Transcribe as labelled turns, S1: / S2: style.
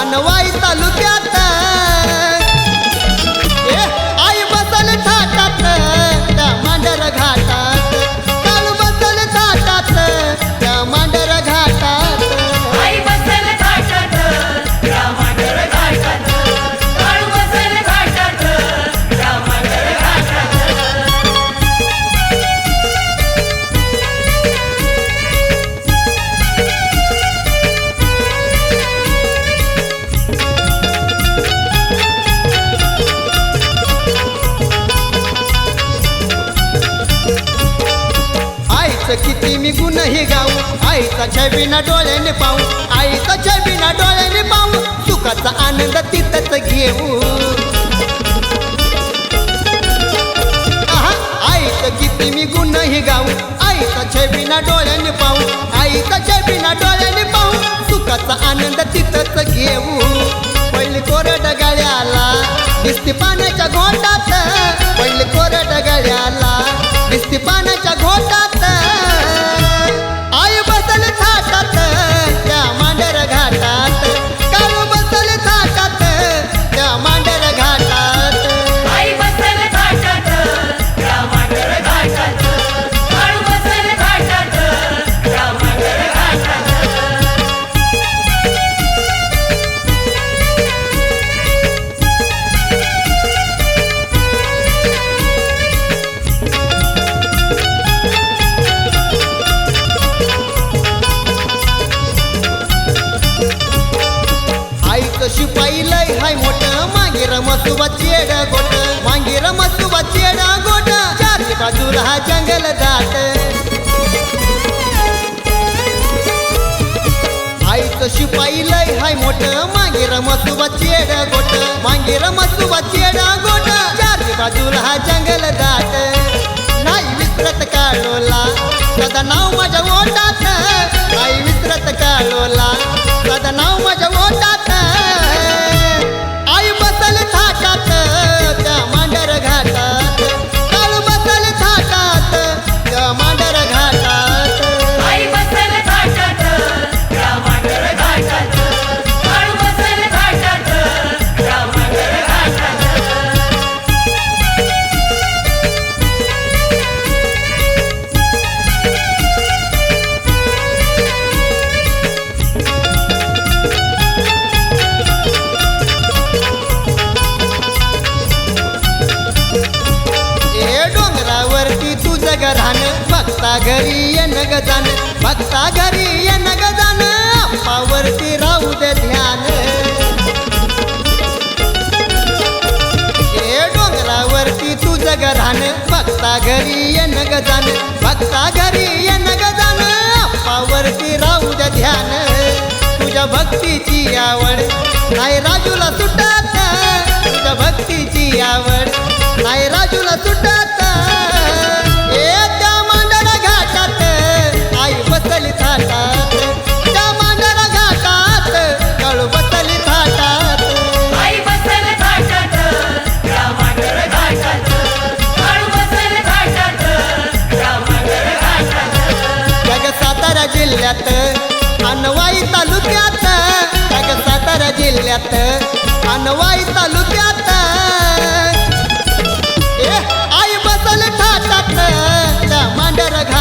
S1: अनवाई तालुक्यात आई बसल थाटात त्या मांडर घाटात काळू बसल थाटात त्या मांडर घाटात
S2: आई बसल थाटात त्या मांडर घाटात काळू बसल थाटात त्या मांडर घाटात
S1: किती मी गुणही गाऊ आईचा छबिना डोळ्याने पाहू आईचा छबिना डोळ्याने पाहू सुखाचा आनंद तिथंच घेऊ आईचं किती मी गुणही गाऊ आईचा छबिना डोळ्याने पाहू आईचा छबिना डोळ्याने पाहू सुखाचा आनंद तिथंच घेऊ पहिले कोरड गळ्याला दिसते पाण्याच्या घोटात पहिले कोरड गळ्याला दिसते पाण्याच्या घोटात आई बसल थाटात त्या मांडर घाटात काळू बसल थाटात त्या मांडर घाटात
S2: आई बसल थाटात त्या मांडर घाटात काळू बसल थाटात त्या मांडर घाटात
S1: शिपाई लय हाय मोठं मांगेर मसुबा चेड गोट मांगेर मसुबा चेड गोट चारी बाजूला हा जंगल दाट आईचं शिपाई लय हाय मोठं मांगेर मसुबा चेड गोट मांगेर मसुबा चेड गोट चारी बाजूला हा जंगल दाट नाही विसरत काळोला सदा नाव माझ्या ओटात नाही विसरत काळोला सदा नाव माझ्या ओटात आई बसल थाटात त्या मांडर घाटात काळू बसल थाटात त्या मांडर घाटात
S2: आई बसल थाटात त्या मांडर घाटात काळू बसल थाटात त्या मांडर घाटात
S1: घरान भक्ता घरी येन गजान भक्ता घरी येन गजान अप्पावरती राहू दे ध्यान हे डोंगरावरती तुझं घरान भक्ता घरी येन गजान भक्ता घरी येन गजान अप्पावरती राहू दे ध्यान तुझ्या भक्तीची आवड नाही राजूला सुटत तुझ्या भक्तीची आवड नाही राजूला सुटत त्या मांडर घाटात आई बसली थाटात त्या मांडर घाटात काळू बसली थाटात
S2: आई बसल थाटात त्या मांडर घाटात काळू बसल थाटात त्या मांडर घाटात
S1: जग सातारा जिल्ह्यात अनवाई तालुक्यात जग सातारा जिल्ह्यात अनवाई तालुक्यात आई बसल थाटात त्या मांडर घाटात